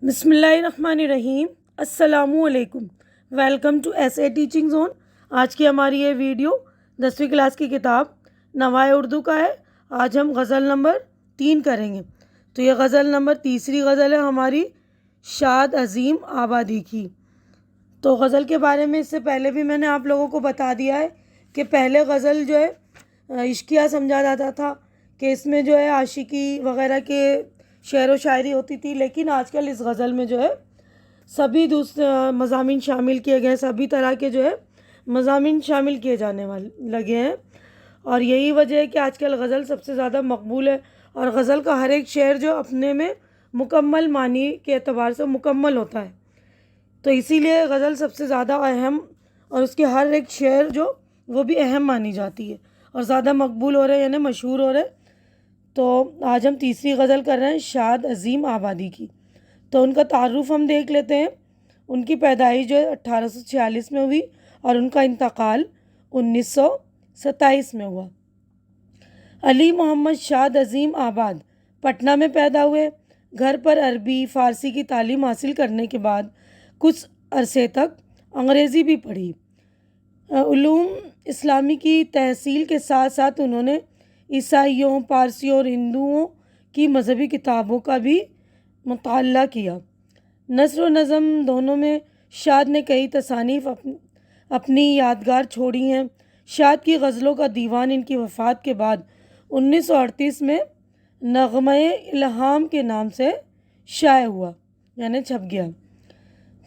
بسم اللہ الرحمن الرحیم۔ السلام علیکم، welcome to S A teaching zone. آج کی ہماری یہ ویڈیو 10ویں کلاس کی کتاب نوائے اردو کا ہے۔ آج ہم غزل نمبر 3 کریں گے۔ تو یہ غزل نمبر تیسری غزل ہے ہماری شاد عظیم آبادی کی۔ تو غزل کے بارے میں اس سے پہلے بھی میں نے آپ لوگوں کو بتا دیا ہے کہ پہلے غزل جو ہے عشقیہ سمجھا جاتا تھا کہ اس میں جو ہے عاشقی وغیرہ کے شعر و شاعری ہوتی تھی، لیکن آج کل اس غزل میں جو ہے سبھی دوسرے مضامین شامل کیے گئے ہیں، سبھی طرح کے جو ہے مضامین شامل کیے جانے والے لگے ہیں، اور یہی وجہ ہے کہ آج کل غزل سب سے زیادہ مقبول ہے، اور غزل کا ہر ایک شعر جو اپنے میں مکمل معنی کے اعتبار سے مکمل ہوتا ہے، تو اسی لیے غزل سب سے زیادہ اہم، اور اس کے ہر ایک شعر جو وہ بھی اہم مانی جاتی ہے اور زیادہ مقبول ہو رہے ہیں، یعنی مشہور ہو رہے ہیں۔ تو آج ہم تیسری غزل کر رہے ہیں شاد عظیم آبادی کی۔ تو ان کا تعارف ہم دیکھ لیتے ہیں۔ ان کی پیدائش جو ہے 1846 میں ہوئی اور ان کا انتقال 1927 میں ہوا۔ علی محمد شاد عظیم آباد پٹنہ میں پیدا ہوئے۔ گھر پر عربی فارسی کی تعلیم حاصل کرنے کے بعد کچھ عرصے تک انگریزی بھی پڑھی۔ علوم اسلامی کی تحصیل کے ساتھ ساتھ انہوں نے عیسائیوں، پارسیوں اور ہندوؤں کی مذہبی کتابوں کا بھی مطالعہ کیا۔ نثر و نظم دونوں میں شاد نے کئی تصانیف اپنی یادگار چھوڑی ہیں۔ شاد کی غزلوں کا دیوان ان کی وفات کے بعد 1938 میں نغمہ الہام کے نام سے شائع ہوا، یعنی چھپ گیا۔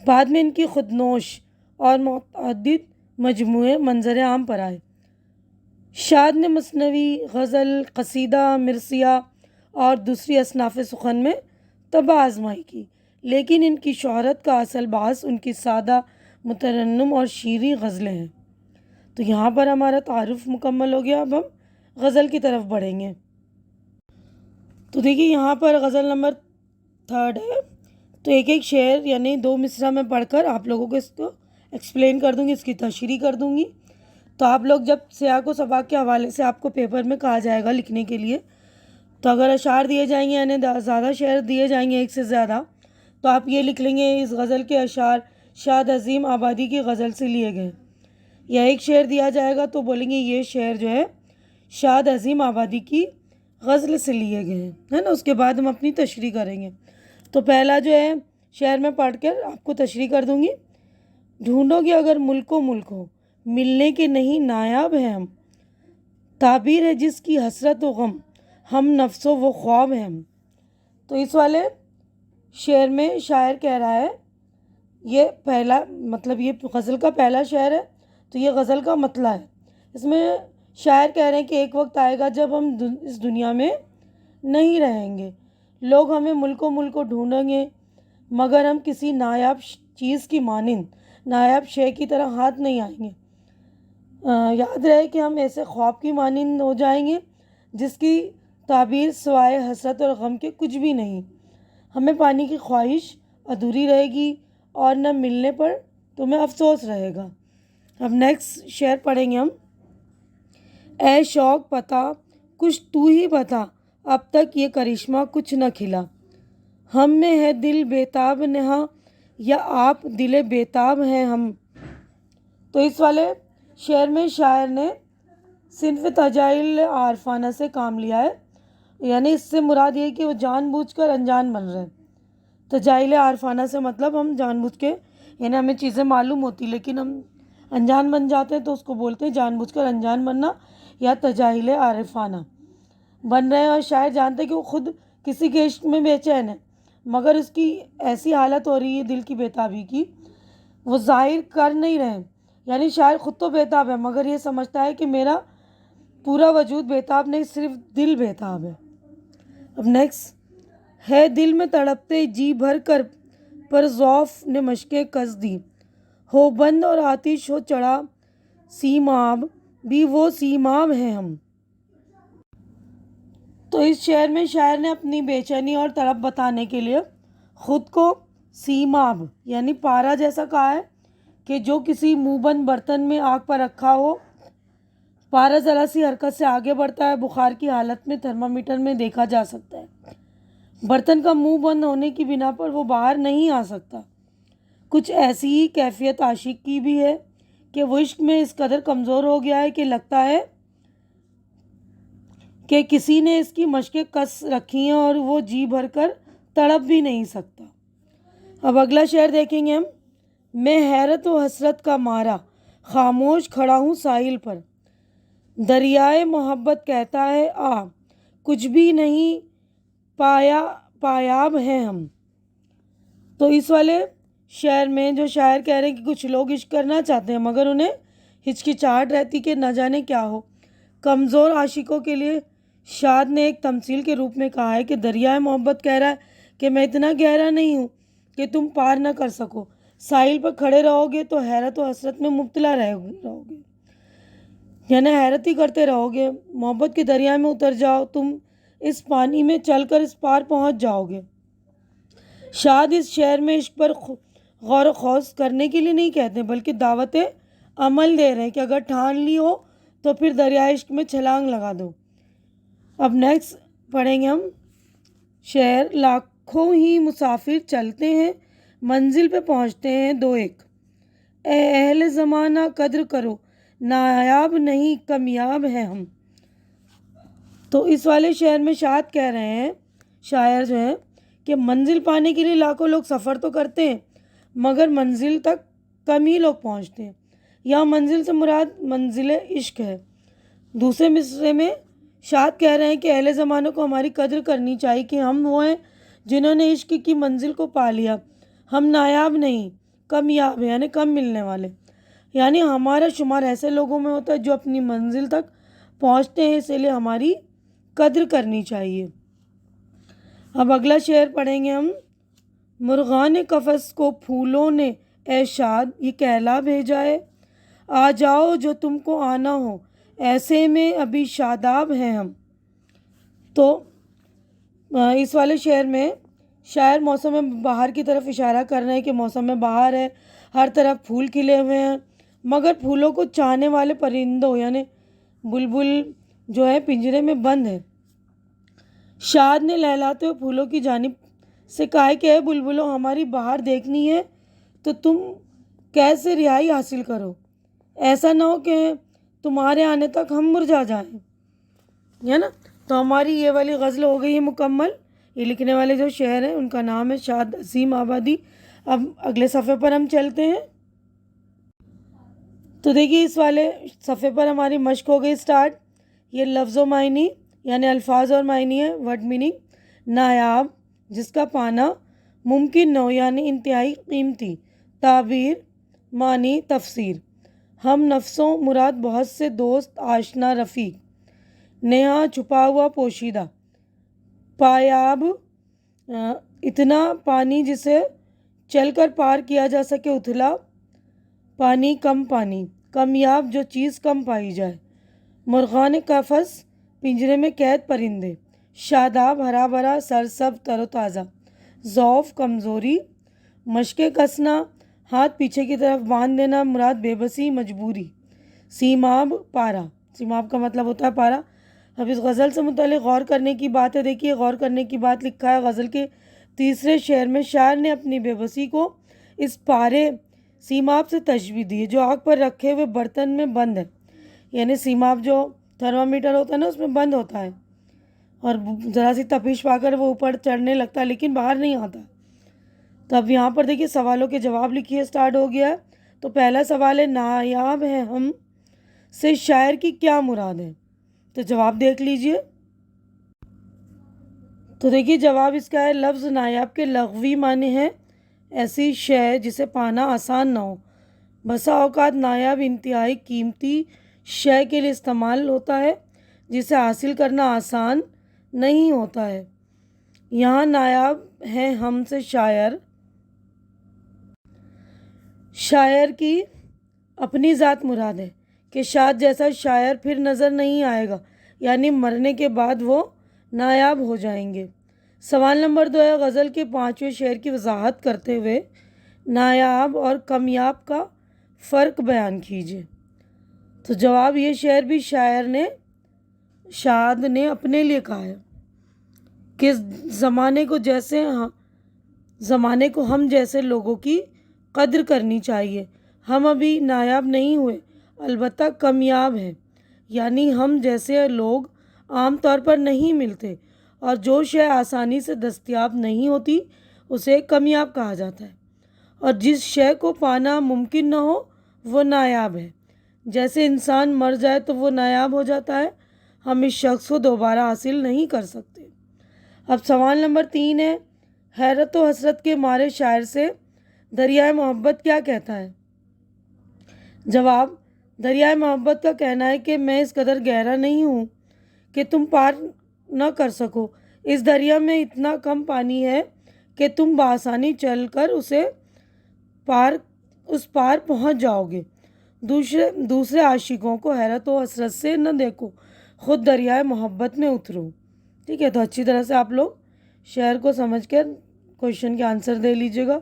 بعد میں ان کی خودنوش اور متعدد مجموعے منظر عام پر آئے۔ شاد نے مثنوی، غزل، قصیدہ، مرثیہ اور دوسری اصناف سخن میں طبع آزمائی کی، لیکن ان کی شہرت کا اصل باعث ان کی سادہ، مترنم اور شیریں غزلیں ہیں۔ تو یہاں پر ہمارا تعارف مکمل ہو گیا۔ اب ہم غزل کی طرف بڑھیں گے۔ تو دیکھیے یہاں پر غزل نمبر 3 ہے۔ تو ایک ایک شعر یعنی 2 مصرع میں پڑھ کر آپ لوگوں کو اس کو ایکسپلین کر دوں گی، اس کی تشریح کر دوں گی۔ تو آپ لوگ جب سیاق و سباق کے حوالے سے آپ کو پیپر میں کہا جائے گا لکھنے کے لیے، تو اگر اشعار دیے جائیں گے یعنی زیادہ شعر دیے جائیں گے ایک سے زیادہ، تو آپ یہ لکھ لیں گے اس غزل کے اشعار شاد عظیم آبادی کی غزل سے لیے گئے، یا ایک شعر دیا جائے گا تو بولیں گے یہ شعر جو ہے شاد عظیم آبادی کی غزل سے لیے گئے ہیں، ہے نا۔ اس کے بعد ہم اپنی تشریح کریں گے۔ تو پہلا جو ہے شعر میں پڑھ کر آپ کو تشریح کر دوں گی۔ ڈھونڈو گے اگر ملک ہو ملنے کے نہیں نایاب ہیں ہم، تعبیر ہے جس کی حسرت و غم، ہم نفس و وہ خواب ہیں ہم۔ تو اس والے شعر میں شاعر کہہ رہا ہے، یہ پہلا مطلب یہ غزل کا پہلا شعر ہے، تو یہ غزل کا مطلع ہے۔ اس میں شاعر کہہ رہے ہیں کہ ایک وقت آئے گا جب ہم اس دنیا میں نہیں رہیں گے، لوگ ہمیں ملک ڈھونڈیں گے، مگر ہم کسی نایاب چیز کی مانند نایاب شے کی طرح ہاتھ نہیں آئیں گے۔ یاد رہے کہ ہم ایسے خواب کی مانند ہو جائیں گے جس کی تعبیر سوائے حسرت اور غم کے کچھ بھی نہیں۔ ہمیں پانے کی خواہش ادھوری رہے گی اور نہ ملنے پر تمہیں افسوس رہے گا۔ اب نیکسٹ شعر پڑھیں گے ہم۔ اے شوق پتا کچھ تو ہی بتا، اب تک یہ کرشمہ کچھ نہ کھلا، ہم میں ہے دل بیتاب نہاں یا آپ دل بیتاب ہیں ہم۔ تو اس والے شعر میں شاعر نے صنف تجاہل عارفانہ سے کام لیا ہے، یعنی اس سے مراد یہ کہ وہ جان بوجھ کر انجان بن رہے ہیں۔ تجاہل عارفانہ سے مطلب ہم جان بوجھ کے، یعنی ہمیں چیزیں معلوم ہوتی لیکن ہم انجان بن جاتے ہیں، تو اس کو بولتے ہیں جان بوجھ کر انجان بننا یا تجاہل عارفانہ بن رہے ہیں۔ اور شاعر جانتے ہیں کہ وہ خود کسی کے عشق میں بے چین ہے، مگر اس کی ایسی حالت ہو رہی ہے دل کی بیتابی کی، وہ ظاہر کر نہیں رہے ہیں، یعنی شاعر خود تو بیتاب ہے مگر یہ سمجھتا ہے کہ میرا پورا وجود بیتاب نہیں، صرف دل بیتاب ہے۔ اب نیکسٹ ہے دل میں تڑپتے جی بھر کر، پر ذوف نے مشقیں کس دی، ہو بند اور آتش ہو چڑھا سیماب، بھی وہ سیماب ہیں ہم۔ تو اس شعر میں شاعر نے اپنی بے چینی اور تڑپ بتانے کے لیے خود کو سیماب یعنی پارا جیسا کہا ہے، کہ جو کسی منہ بند برتن میں آگ پر رکھا ہو، پارا ذرا سی حرکت سے آگے بڑھتا ہے، بخار کی حالت میں تھرمامیٹر میں دیکھا جا سکتا ہے۔ برتن کا منہ بند ہونے کی بنا پر وہ باہر نہیں آ سکتا۔ کچھ ایسی ہی کیفیت عاشق کی بھی ہے کہ وہ عشق میں اس قدر کمزور ہو گیا ہے کہ لگتا ہے کہ کسی نے اس کی مشقیں کس رکھی ہیں اور وہ جی بھر کر تڑپ بھی نہیں سکتا۔ اب اگلا شعر دیکھیں گے ہم۔ میں حیرت و حسرت کا مارا خاموش کھڑا ہوں ساحل پر، دریائے محبت کہتا ہے آ، کچھ بھی نہیں پایاب ہیں ہم۔ تو اس والے شعر میں جو شاعر کہہ رہے ہیں کہ کچھ لوگ عشق کرنا چاہتے ہیں مگر انہیں ہچکچاہٹ رہتی کہ نہ جانے کیا ہو۔ کمزور عاشقوں کے لیے شاد نے ایک تمثیل کے روپ میں کہا ہے کہ دریائے محبت کہہ رہا ہے کہ میں اتنا گہرا نہیں ہوں کہ تم پار نہ کر سکو۔ ساحل پر کھڑے رہو گے تو حیرت و حسرت میں مبتلا رہو گے، یعنی حیرت ہی کرتے رہو گے۔ محبت کے دریا میں اتر جاؤ، تم اس پانی میں چل کر اس پار پہنچ جاؤ گے۔ شاد اس شعر میں عشق پر غور و خوض کرنے کے لیے نہیں کہتے بلکہ دعوت عمل دے رہے ہیں کہ اگر ٹھان لی ہو تو پھر دریائے عشق میں چھلانگ لگا دو۔ اب نیکسٹ پڑھیں گے ہم شعر۔ لاکھوں ہی مسافر چلتے ہیں، منزل پہ پہنچتے ہیں دو ایک، اے اہل زمانہ قدر کرو، نایاب نہیں کمیاب ہیں ہم۔ تو اس والے شعر میں شاد کہہ رہے ہیں، شاعر جو ہیں، کہ منزل پانے کے لیے لاکھوں لوگ سفر تو کرتے ہیں مگر منزل تک کم ہی لوگ پہنچتے ہیں۔ یہاں منزل سے مراد منزل عشق ہے۔ دوسرے مصرعے میں شاد کہہ رہے ہیں کہ اہل زمانہ کو ہماری قدر کرنی چاہیے کہ ہم وہ ہیں جنہوں نے عشق کی منزل کو پا لیا، ہم نایاب نہیں کمیاب ہیں، یعنی کم ملنے والے، یعنی ہمارا شمار ایسے لوگوں میں ہوتا ہے جو اپنی منزل تک پہنچتے ہیں، اسی لیے ہماری قدر کرنی چاہیے۔ اب اگلا شعر پڑھیں گے ہم۔ مرغان قفس کو پھولوں نے اے شاد یہ کہلا بھیجا ہے، آ جاؤ جو تم کو آنا ہو، ایسے میں ابھی شاداب ہیں ہم۔ تو اس والے شعر میں شاعر موسم بہار کی طرف اشارہ کر رہے ہیں کہ موسم بہار ہے، ہر طرف پھول کھلے ہوئے ہیں مگر پھولوں کو چاہنے والے پرندوں یعنی بلبل جو ہے پنجرے میں بند ہے۔ شاد نے لہلاتے ہوئے پھولوں کی جانب سے کہا ہے کہ اے بلبلوں، ہماری بہار دیکھنی ہے تو تم کیسے رہائی حاصل کرو، ایسا نہ ہو کہ تمہارے آنے تک ہم مرجھا جائیں، ہے نا۔ تو ہماری یہ والی غزل ہو گئی ہے مکمل۔ یہ لکھنے والے جو شعر ہیں ان کا نام ہے شاد عظیم آبادی۔ اب اگلے صفحے پر ہم چلتے ہیں۔ تو دیکھیے اس والے صفحے پر ہماری مشق ہو گئی سٹارٹ۔ یہ لفظ و معنی یعنی الفاظ اور معنی ہے، ورڈ میننگ۔ نایاب جس کا پانا ممکن نہ ہو یعنی انتہائی قیمتی۔ تعبیر معنی تفسیر۔ ہم نفسوں مراد بہت سے دوست آشنا رفیق۔ نیہا چھپا ہوا پوشیدہ۔ پایاب اتنا پانی جسے چل کر پار کیا جا سکے اتھلا پانی کم پانی۔ کمیاب جو چیز کم پائی جائے۔ مرغان قفس پنجرے میں قید پرندے۔ شاداب ہرا بھرا سرسبز تر و تازہ۔ ضعف کمزوری۔ مشقیں کسنا ہاتھ پیچھے کی طرف باندھ دینا مراد بے بسی مجبوری۔ سیماب پارا، سیماب کا مطلب ہوتا ہے پارا۔ اب اس غزل سے متعلق غور کرنے کی بات ہے، دیکھیے غور کرنے کی بات لکھا ہے غزل کے تیسرے شعر میں۔ شاعر نے اپنی بے بسی کو اس پارے سیماب سے تشبیہ دی ہے جو آگ پر رکھے ہوئے برتن میں بند ہے، یعنی سیماب جو تھرمامیٹر ہوتا ہے نا اس میں بند ہوتا ہے اور ذرا سی تپش پا کر وہ اوپر چڑھنے لگتا ہے لیکن باہر نہیں آتا۔ تو اب یہاں پر دیکھیے سوالوں کے جواب لکھیے اسٹارٹ ہو گیا ہے۔ تو پہلا سوال ہے نایاب ہیں ہم سے شاعر کی کیا مراد ہے؟ تو جواب دیکھ لیجئے۔ تو دیکھیے جواب اس کا ہے لفظ نایاب کے لغوی معنی ہے ایسی شے جسے پانا آسان نہ ہو۔ بسا اوقات نایاب انتہائی قیمتی شے کے لیے استعمال ہوتا ہے جسے حاصل کرنا آسان نہیں ہوتا ہے۔ یہاں نایاب ہیں ہم سے شاعر کی اپنی ذات مراد ہے کہ شاد جیسا شاعر پھر نظر نہیں آئے گا، یعنی مرنے کے بعد وہ نایاب ہو جائیں گے۔ سوال نمبر 2 ہے غزل کے 5ویں شعر کی وضاحت کرتے ہوئے نایاب اور کمیاب کا فرق بیان کیجیے۔ تو جواب یہ شعر بھی شاد نے اپنے لیے کہا ہے کہ زمانے کو ہم جیسے لوگوں کی قدر کرنی چاہیے. ہم ابھی نایاب نہیں ہوئے، البتہ کامیاب ہیں. یعنی ہم جیسے لوگ عام طور پر نہیں ملتے، اور جو شے آسانی سے دستیاب نہیں ہوتی اسے کامیاب کہا جاتا ہے. اور جس شے کو پانا ممکن نہ ہو وہ نایاب ہے. جیسے انسان مر جائے تو وہ نایاب ہو جاتا ہے، ہم اس شخص کو دوبارہ حاصل نہیں کر سکتے. اب سوال نمبر 3 ہے، حیرت و حسرت کے مارے شاعر سے دریائے محبت کیا کہتا ہے؟ جواب: دریائے محبت کا کہنا ہے کہ میں اس قدر گہرا نہیں ہوں کہ تم پار نہ کر سکو. اس دریا میں اتنا کم پانی ہے کہ تم بآسانی چل کر اس پار پہنچ جاؤ گے. دوسرے عاشقوں کو حیرت و حسرت سے نہ دیکھو، خود دریائے محبت میں اترو. ٹھیک ہے، تو اچھی طرح سے آپ لوگ شعر کو سمجھ کر کویشچن کے آنسر دے لیجیے گا.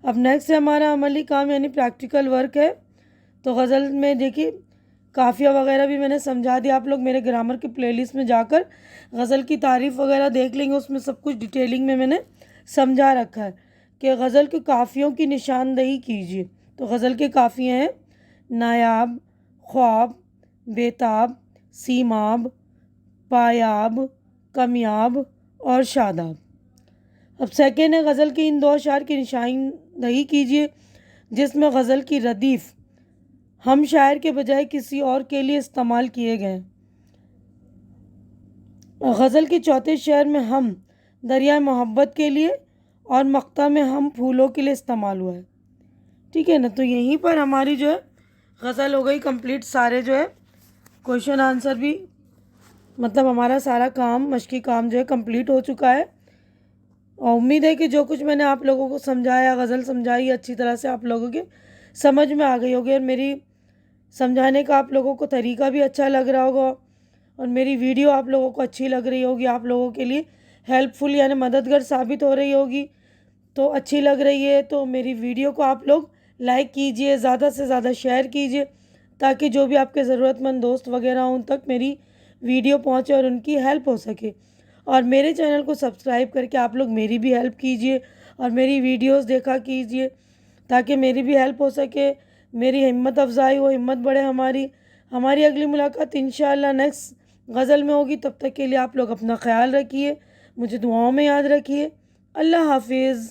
اب نیکسٹ ہے ہمارا عملی کام یعنی پریکٹیکل ورک ہے. تو غزل میں دیکھیے قافیہ وغیرہ بھی میں نے سمجھا دیا. آپ لوگ میرے گرامر کی پلے لسٹ میں جا کر غزل کی تعریف وغیرہ دیکھ لیں گے، اس میں سب کچھ ڈیٹیلنگ میں نے سمجھا رکھا ہے کہ غزل کے قافیوں کی نشاندہی کیجیے. تو غزل کے قافیے ہیں: نایاب، خواب، بیتاب، سیماب، پایاب، کمیاب اور شاداب. اب سیکنڈ ہے، غزل کے ان 2 اشعار کی نشاندہی کیجیے جس میں غزل کی ردیف ہم شاعر کے بجائے کسی اور کے لیے استعمال کیے گئے. غزل کے چوتھے شعر میں ہم دریائے محبت کے لیے اور مقطع میں ہم پھولوں کے لیے استعمال ہوا ہے. ٹھیک ہے نا، تو یہیں پر ہماری جو ہے غزل ہو گئی کمپلیٹ. سارے جو ہے کویشچن آنسر بھی مطلب ہمارا سارا کام، مشقی کام جو ہے کمپلیٹ ہو چکا ہے. اور امید ہے کہ جو کچھ میں نے آپ لوگوں کو سمجھایا، غزل سمجھائی، اچھی طرح سے آپ لوگوں کے سمجھ میں آ گئی ہوگی، اور میری سمجھانے کا آپ لوگوں کو طریقہ بھی اچھا لگ رہا ہوگا، اور میری ویڈیو آپ لوگوں کو اچھی لگ رہی ہوگی، آپ لوگوں کے لیے ہیلپ فل یعنی مددگار ثابت ہو رہی ہوگی. تو اچھی لگ رہی ہے تو میری ویڈیو کو آپ لوگ لائک کیجئے، زیادہ سے زیادہ شیئر کیجئے، تاکہ جو بھی آپ کے ضرورت مند دوست وغیرہ ہوں ان تک میری ویڈیو پہنچے اور ان کی ہیلپ ہو سکے. اور میرے چینل کو سبسکرائب کر کے آپ لوگ میری بھی ہیلپ کیجئے اور میری ویڈیوز دیکھا کیجئے، تاکہ میری بھی ہیلپ ہو سکے، میری ہمت افزائی ہو، ہمت بڑھے ہماری اگلی ملاقات انشاءاللہ نیکسٹ غزل میں ہوگی. تب تک کے لیے آپ لوگ اپنا خیال رکھیے، مجھے دعاؤں میں یاد رکھیے. اللہ حافظ.